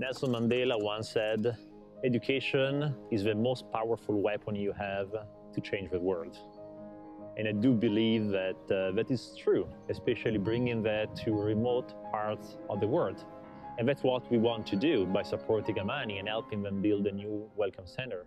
Nelson Mandela once said, education is the most powerful weapon you have to change the world. And I do believe that that is true, especially bringing that to remote parts of the world. And that's what we want to do by supporting Amani and helping them build a new welcome center.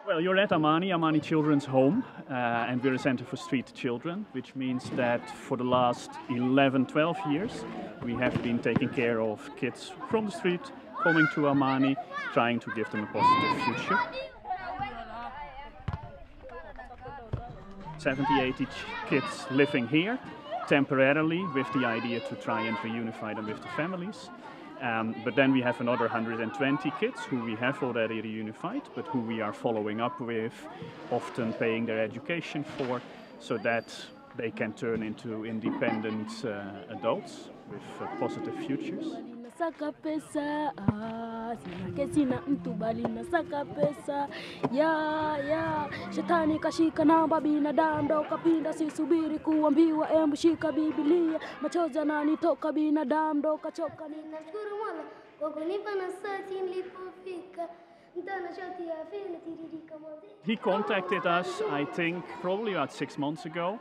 Well, you're at Amani Children's Home, and we're a center for street children, which means that for the last 11-12 years we have been taking care of kids from the street, coming to Amani, trying to give them a positive future. 70-80 kids living here temporarily with the idea to try and reunify them with the families. But then we have another 120 kids who we have already reunified, but who we are following up with, often paying their education for, so that they can turn into independent adults with positive futures. Nasaka pesa, sina mtu bali nasaka pesa. Ya, shetani kashika namba binadamu ndo kapinda, sisubiri kuambiwa embu shika Biblia. Machozi yananitoka binadamu ndo kachoka. Ninashukuru Mola kwa kunipa nafasi nilipofika. He contacted us, I think, probably about 6 months ago.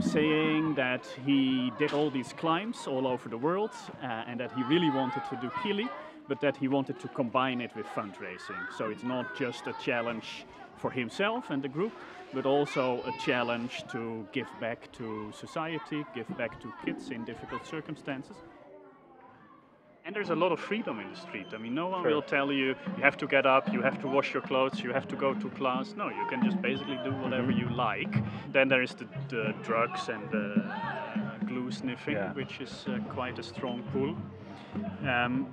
Saying that he did all these climbs all over the world and that he really wanted to do Kili, but that he wanted to combine it with fundraising. So it's not just a challenge for himself and the group, but also a challenge to give back to society, give back to kids in difficult circumstances. And there's a lot of freedom in the street. I mean, no one will tell you, you have to get up, you have to wash your clothes, you have to go to class. No, you can just basically do whatever you like. Then there is the drugs and the glue sniffing, which is quite a strong pull.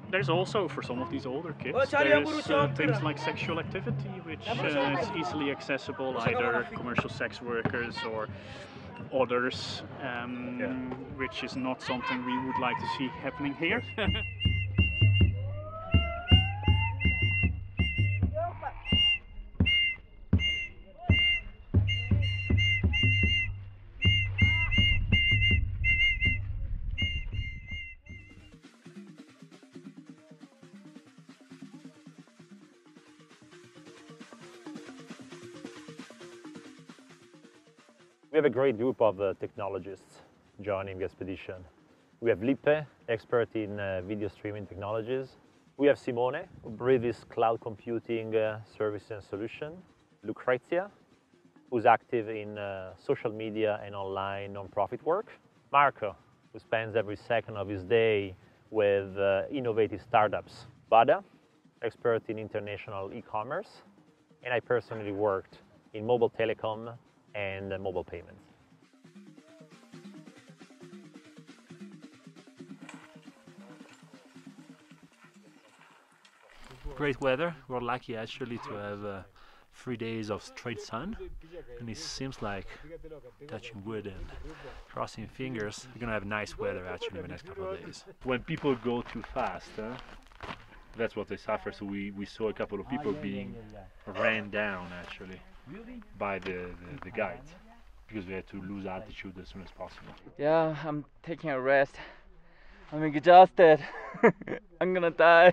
There's also, for some of these older kids, there's things like sexual activity, which is easily accessible, either commercial sex workers or others, which is not something we would like to see happening here. We have a great group of technologists joining the expedition. We have Lippe, expert in video streaming technologies. We have Simone, who breathes cloud computing services and solution. Lucrezia, who's active in social media and online non-profit work. Marco, who spends every second of his day with innovative startups. Bada, expert in international e-commerce. And I personally worked in mobile telecom and mobile payments. Great weather. We're lucky actually to have 3 days of straight sun, and it seems like, touching wood and crossing fingers, we're gonna have nice weather actually in the next couple of days. When people go too fast, that's what they suffer. So we saw a couple of people being ran down actually by the guides, because we had to lose altitude as soon as possible. Yeah, I'm taking a rest. I'm exhausted. I'm gonna die.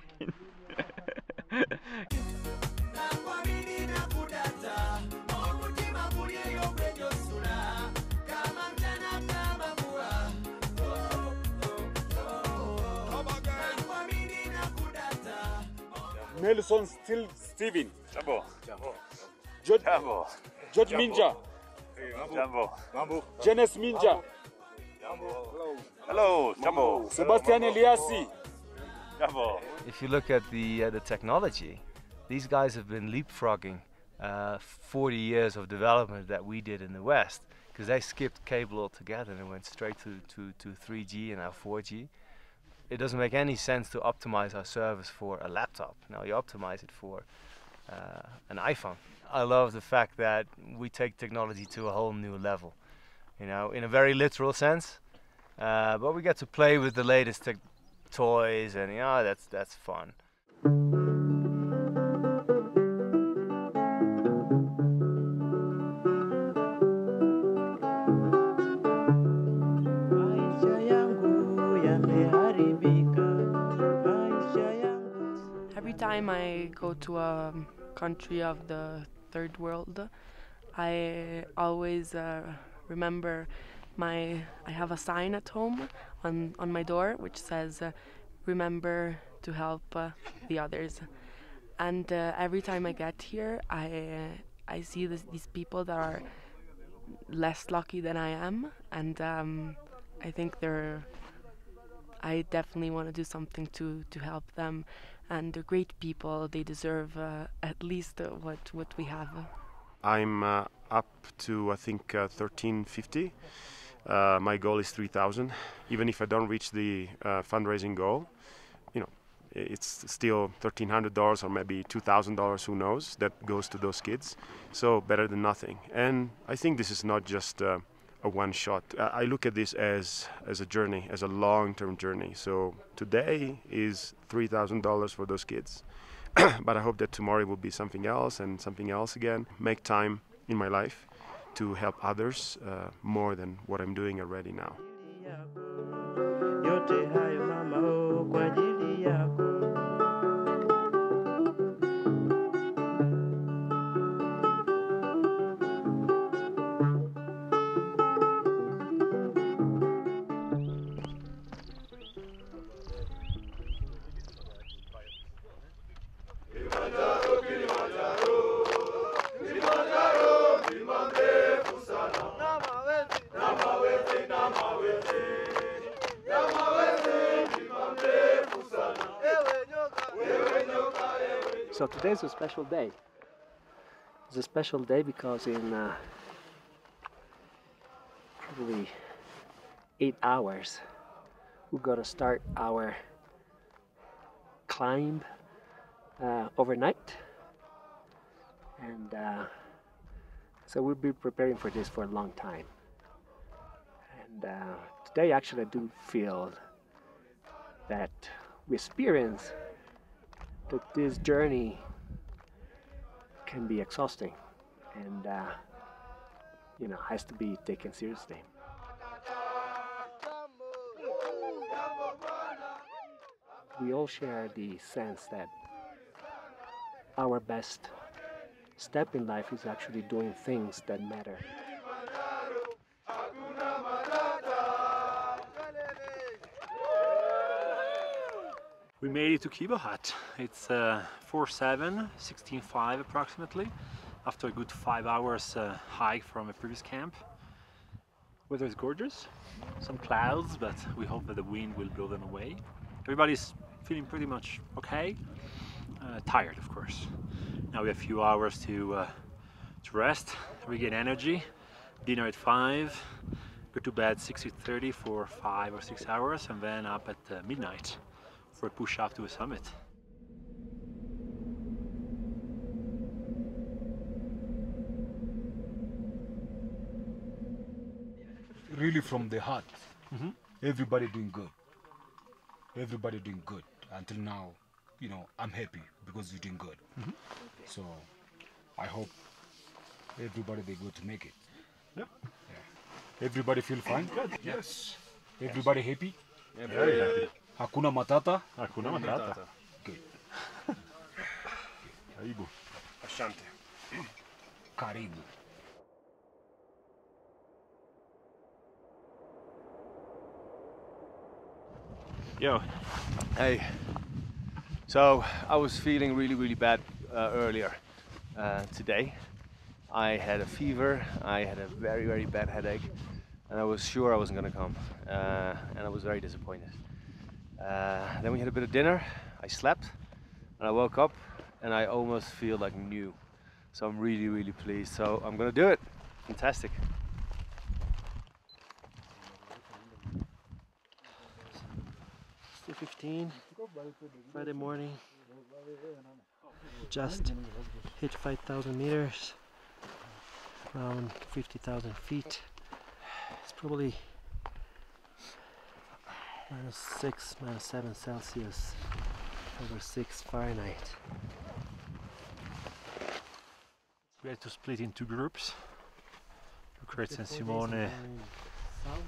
Nelson still Steven. Jambo. George Jambo. George Minja. Jambo. Mambo. Janice Minja. Jambo. Hello. Jambo. Sebastian Eliasi. Jambo. If you look at the technology, these guys have been leapfrogging 40 years of development that we did in the West, because they skipped cable altogether and went straight to 3G and now 4G. It doesn't make any sense to optimize our service for a laptop. Now you optimize it for an iPhone. I love the fact that we take technology to a whole new level, you know, in a very literal sense. But we get to play with the latest toys, and that's fun. Every time I go to a country of the third world, I always remember I have a sign at home on my door which says, remember to help the others. And every time I get here, I see these people that are less lucky than I am, and I think I definitely want to do something to help them. And they're great people. They deserve at least what we have. I'm up to, I think, 1350. My goal is 3,000. Even if I don't reach the fundraising goal, you know, it's still $1,300 or maybe $2,000, who knows, that goes to those kids. So better than nothing. And I think this is not just a one shot. I look at this as a journey, as a long-term journey. So today is $3,000 for those kids. But I hope that tomorrow it will be something else and something else again. Make time in my life to help others more than what I'm doing already now. So today's a special day. It's a special day because in probably 8 hours we're gonna start our climb overnight, and so we'll be preparing for this for a long time. And today actually I do feel that we experience that this journey can be exhausting and has to be taken seriously. We all share the sense that our best step in life is actually doing things that matter. We made it to Kibo Hut. It's 4:07, 16:05 approximately, after a good 5 hours hike from a previous camp. Weather is gorgeous, some clouds, but we hope that the wind will blow them away. Everybody's feeling pretty much okay, tired of course. Now we have a few hours to rest, regain energy, dinner at 5, go to bed 6:30 for 5 or 6 hours, and then up at midnight for a push up to a summit. Really from the heart. Everybody doing good. Everybody doing good. Until now, you know, I'm happy because you're doing good. So I hope everybody they go to make it. Yep. Yeah. Everybody feel fine? Good. Yes. Everybody happy? Yeah, very happy. Hakuna matata? Hakuna matata. Good. Karibu. Asante. Karibu. Yo. Hey. So I was feeling really bad earlier today. I had a fever, I had a very bad headache, and I was sure I wasn't gonna come, and I was very disappointed. Then we had a bit of dinner, I slept, and I woke up and I almost feel like new. So I'm really, really pleased. So I'm gonna do it. Fantastic. It's 2:15, Friday morning. Just hit 5,000 meters, around 50,000 feet. It's probably -6, -7 Celsius, over 6 Fahrenheit. We had to split into groups. Lucrezia and Simone.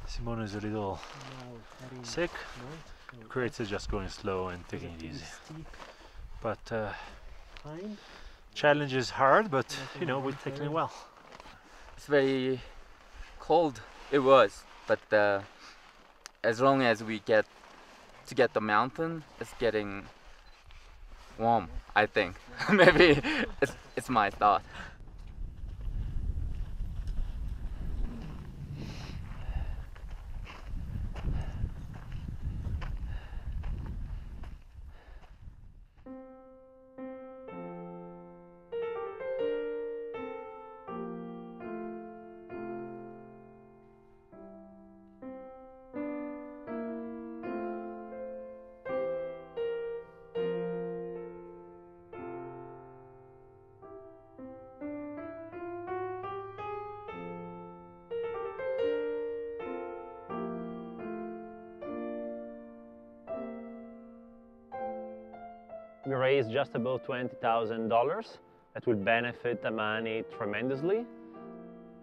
Simone is a little sick. Lucrezia is just going slow and taking it easy. But challenge is hard, but you know, we're taking it well. It's very cold. It was, but as long as we get to the mountain, it's getting warm, I think. Maybe it's my thought. We raised just about $20,000 that will benefit Amani tremendously.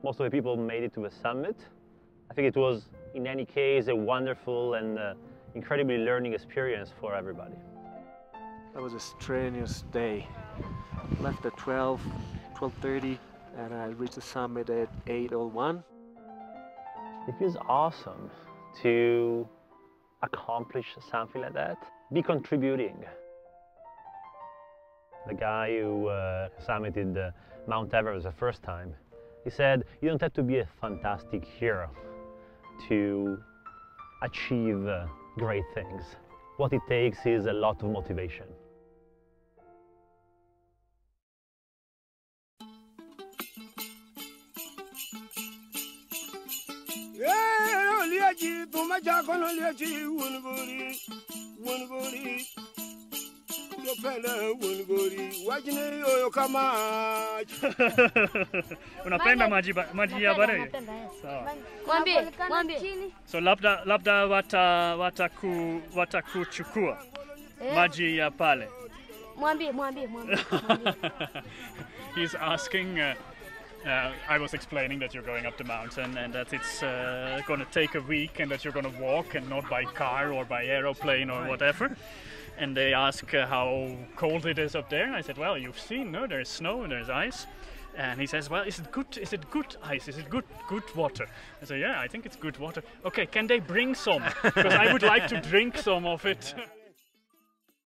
Most of the people made it to the summit. I think it was, in any case, a wonderful and incredibly learning experience for everybody. That was a strenuous day. Left at 12:30, and I reached the summit at 8:01. It feels awesome to accomplish something like that, be contributing. The guy who summited Mount Everest the first time, he said, you don't have to be a fantastic hero to achieve great things. What it takes is a lot of motivation. Unapenda maji ya baridi? Sawa. Mwambie. So labda watakuchukua maji ya pale. Mwambie. He's asking, I was explaining that you're going up the mountain and that it's going to take a week and that you're going to walk and not by car or by aeroplane or whatever. And they ask how cold it is up there. And I said, well, you've seen, no? There's snow and there's ice. And he says, well, is it good ice? Is it good water? I said, yeah, I think it's good water. Okay, can they bring some? Because I would like to drink some of it.